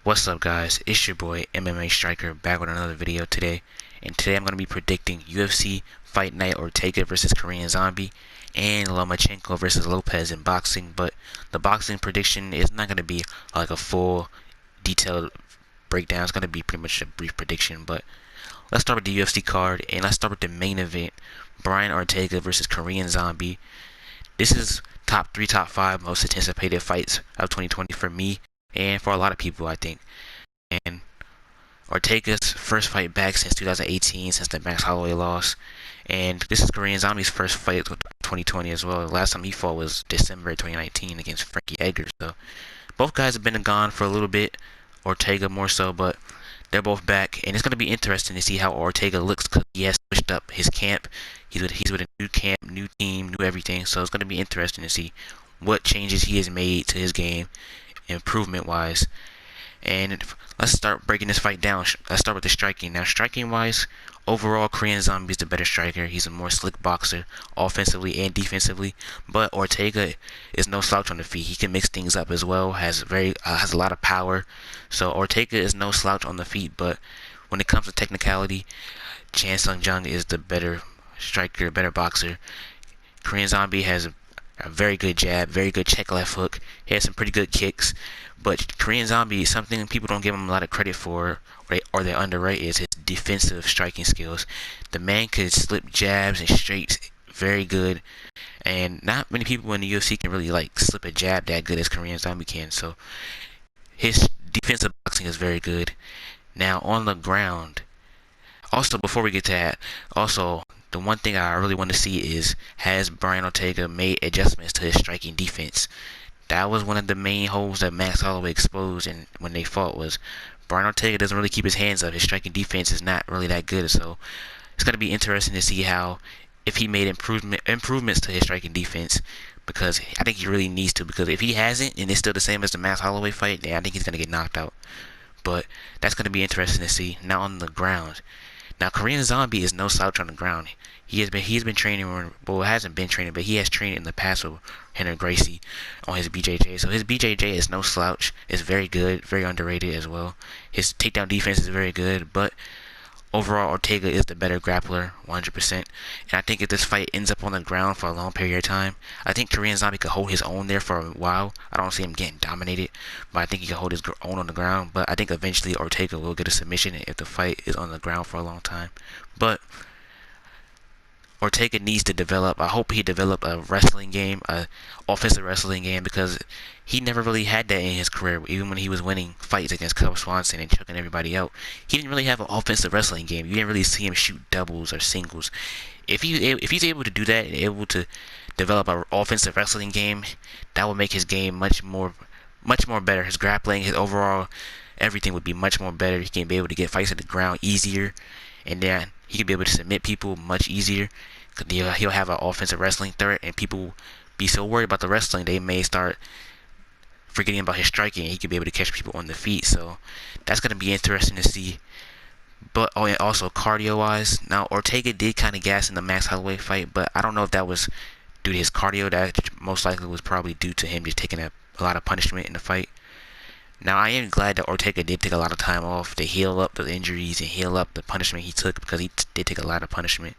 What's up, guys? It's your boy MMA Striker back with another video today, and today I'm going to be predicting UFC Fight Night Ortega versus Korean Zombie and Lomachenko versus Lopez in boxing. But the boxing prediction is not going to be like a full detailed breakdown. It's going to be pretty much a brief prediction. But let's start with the UFC card, and let's start with the main event: Brian Ortega versus Korean Zombie. This is top 3, top 5 most anticipated fights of 2020 for me and for a lot of people, I think. And Ortega's first fight back since 2018, since the Max Holloway loss. And this is Korean Zombie's first fight of 2020 as well. The last time he fought was December 2019 against Frankie Edgar. So both guys have been gone for a little bit. Ortega more so, but they're both back. And it's going to be interesting to see how Ortega looks because he has switched up his camp. He's with a new camp, new team, new everything. So it's going to be interesting to see what changes he has made to his game, improvement wise. And let's start breaking this fight down. Let's start with the striking. Now, striking wise, overall Korean Zombie is the better striker. He's a more slick boxer, offensively and defensively. But Ortega is no slouch on the feet. He can mix things up as well. Has a lot of power. So Ortega is no slouch on the feet. But when it comes to technicality, Chan Sung Jung is the better striker, better boxer. Korean Zombie has a very good jab, very good check left hook. He has some pretty good kicks. But Korean Zombie is something people don't give him a lot of credit for, or they underrate, is his defensive striking skills. The man could slip jabs and straights very good. And not many people in the UFC can really slip a jab that good as Korean Zombie can. So his defensive boxing is very good. Now on the ground, also before we get to that, the one thing I really want to see is, has Brian Ortega made adjustments to his striking defense? That was one of the main holes that Max Holloway exposed and when they fought, was Brian Ortega doesn't really keep his hands up. His striking defense is not really that good. So it's going to be interesting to see if he made improvements to his striking defense, because I think he really needs to, because if he hasn't and it's still the same as the Max Holloway fight, then I think he's going to get knocked out. But that's going to be interesting to see. Now on the ground. Now Korean Zombie is no slouch on the ground. He's been training, well, hasn't been training, but he has trained in the past with Henry Gracie on his BJJ. So his BJJ is no slouch. It's very good, very underrated as well. His takedown defense is very good, but overall Ortega is the better grappler, 100%. And I think if this fight ends up on the ground for a long period of time, I think Korean Zombie could hold his own there for a while. I don't see him getting dominated, but I think he can hold his own on the ground. But I think eventually Ortega will get a submission if the fight is on the ground for a long time. But Ortega needs to develop. I hope he developed a wrestling game, a offensive wrestling game, because he never really had that in his career. Even when he was winning fights against Cub Swanson and choking everybody out, he didn't really have an offensive wrestling game. You didn't really see him shoot doubles or singles. If he's able to do that and able to develop an offensive wrestling game, that will make his game much more better. His grappling, his overall everything would be much more better. He can be able to get fights at the ground easier, and then he can be able to submit people much easier. He'll have an offensive wrestling threat, and people be so worried about the wrestling they may start forgetting about his striking. He could be able to catch people on the feet, so that's going to be interesting to see. But and also cardio wise, now Ortega did kind of gas in the Max Holloway fight, but I don't know if that was due to his cardio. That most likely was probably due to him just taking a lot of punishment in the fight. Now, I am glad that Ortega did take a lot of time off to heal up the injuries and heal up the punishment he took, because he did take a lot of punishment.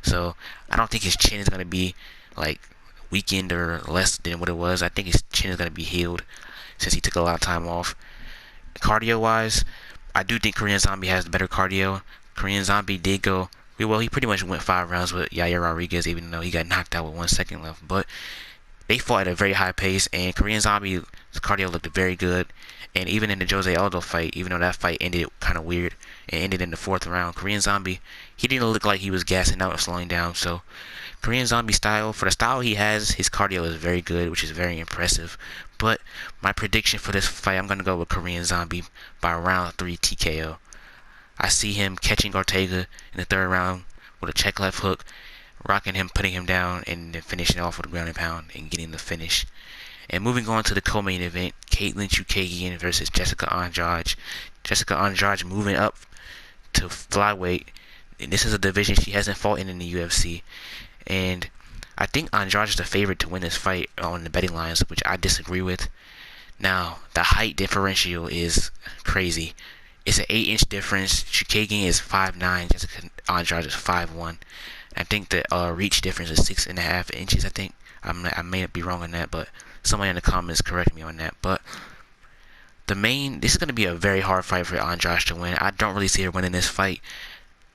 So I don't think his chin is going to be weakened or less than what it was. I think his chin is going to be healed since he took a lot of time off. Cardio wise, I do think Korean Zombie has better cardio. Korean Zombie did go, well, he pretty much went 5 rounds with Yair Rodriguez, even though he got knocked out with 1 second left. But they fought at a very high pace, and Korean Zombie's cardio looked very good. And even in the Jose Aldo fight, even though that fight ended kind of weird and ended in the 4th round, Korean Zombie, he didn't look like he was gassing out or slowing down. So Korean Zombie style, for the style he has, his cardio is very good, which is very impressive. But my prediction for this fight, I'm going to go with Korean Zombie by round 3 TKO. I see him catching Ortega in the 3rd round with a check left hook, rocking him, putting him down, and then finishing off with a ground and pound and getting the finish. And moving on to the co-main event, Caitlyn Chukagian versus Jessica Andradge. Jessica Andradge moving up to flyweight. And this is a division she hasn't fought in the UFC. And I think Andrade is the favorite to win this fight on the betting lines, which I disagree with. Now, the height differential is crazy. It's an 8-inch difference. Chukagian is 5'9", Jessica Andrade is 5'1". I think the reach difference is 6.5 inches. I think I may be wrong on that, but somebody in the comments correct me on that. But this is going to be a very hard fight for Andradge to win. I don't really see her winning this fight.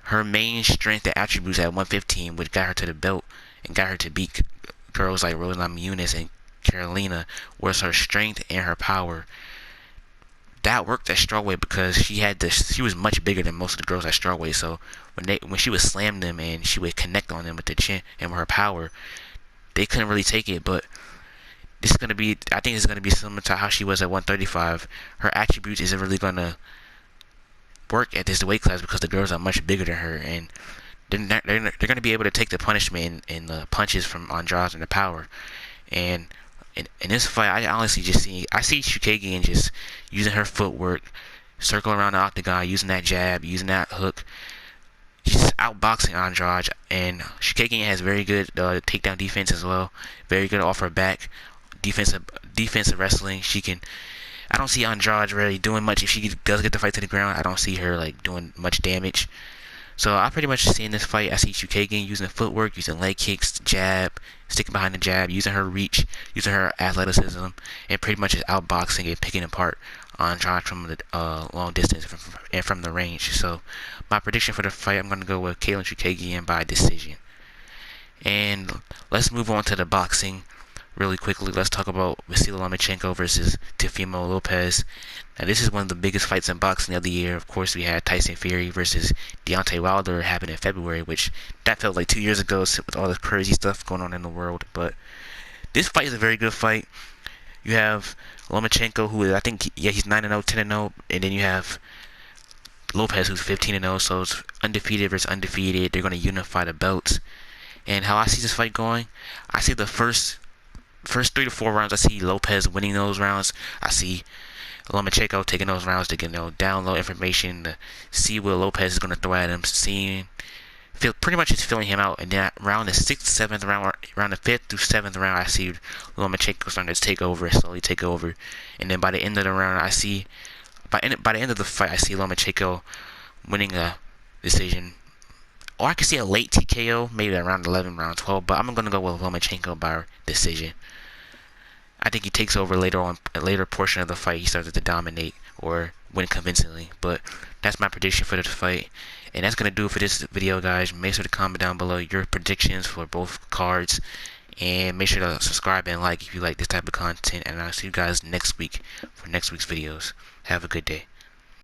Her main strength and attributes at 115, which got her to the belt and got her to beat girls like Roland Muniz and Carolina, was her strength and her power. That worked at strawweight because she was much bigger than most of the girls at strawweight. So when she would slam them and she would connect on them with the chin and with her power, they couldn't really take it. But I think it's gonna be similar to how she was at 135. Her attributes isn't really gonna work at this weight class because the girls are much bigger than her, and they're going to be able to take the punishment and the punches from Andrade and the power. And in this fight, I honestly see Chukagian just using her footwork, circling around the octagon, using that jab, using that hook, just outboxing Andradge. And Chukagian has very good takedown defense as well, very good off her back, defensive wrestling. I don't see Andradge really doing much. If she does get the fight to the ground, I don't see her like doing much damage. So I pretty much see in this fight, I see Chukagian using footwork, using leg kicks, jab, sticking behind the jab, using her reach, using her athleticism, and pretty much just outboxing and picking apart Andradge from the long distance and from the range. So my prediction for the fight, I'm going to go with Caitlyn Chukagian by decision. And let's move on to the boxing. Really quickly, let's talk about Vasily Lomachenko versus Teofimo Lopez. Now, this is one of the biggest fights in boxing of the year. Of course, we had Tyson Fury versus Deontay Wilder happen in February, which that felt like 2 years ago with all the crazy stuff going on in the world. But this fight is a very good fight. You have Lomachenko, who is, I think, he's 9-0, 10-0, and then you have Lopez, who's 15-0. So it's undefeated versus undefeated. They're going to unify the belts. And how I see this fight going, I see the first 3 to 4 rounds, I see Lopez winning those rounds. I see Lomachenko taking those rounds to get download information, to see what Lopez is going to throw at him, pretty much just filling him out. And then around the 6th, 7th round, around the 5th through 7th round, I see Lomachenko starting to slowly take over. And then by the end of the round, by the end of the fight, I see Lomachenko winning a decision. Or I could see a late TKO, maybe around 11, round 12, but I'm going to go with Lomachenko by decision. I think he takes over later on, a later portion of the fight. He starts to dominate or win convincingly. But that's my prediction for this fight. And that's going to do it for this video, guys. Make sure to comment down below your predictions for both cards. And make sure to subscribe and like if you like this type of content. And I'll see you guys next week for next week's videos. Have a good day.